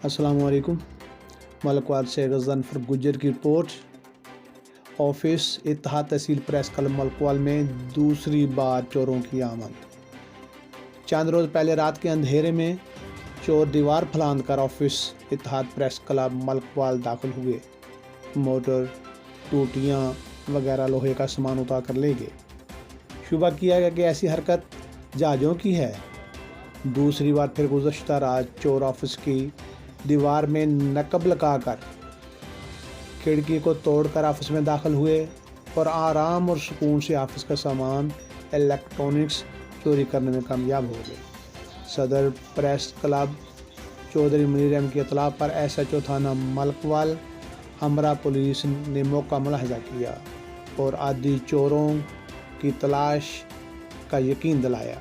अस्सलाम वालेकुम। मलकवाल से गज़नफ़र गुज्जर की रिपोर्ट। ऑफिस इत्तेहाद तहसील प्रेस क्लब मलकवाल में दूसरी बार चोरों की आमद। चंद रोज़ पहले रात के अंधेरे में चोर दीवार फलांद कर ऑफिस इत्तेहाद प्रेस क्लब मलकवाल दाखिल हुए। मोटर, टूटियाँ वगैरह लोहे का सामान उतार कर ले गए। शुबा किया गया कि ऐसी हरकत जहाज़ों की है। दूसरी बार फिर गुज़श्ता रात चोर ऑफिस की दीवार में नकब लगाकर खिड़की को तोड़कर ऑफिस में दाखिल हुए और आराम और सुकून से ऑफिस का सामान इलेक्ट्रॉनिक्स चोरी करने में कामयाब हो गए। सदर प्रेस क्लब चौधरी मुनीर अहमद की इत्तला पर SHO थाना मलकवाल हमरा पुलिस ने मौका मुलाहिजा किया और आदि चोरों की तलाश का यकीन दिलाया।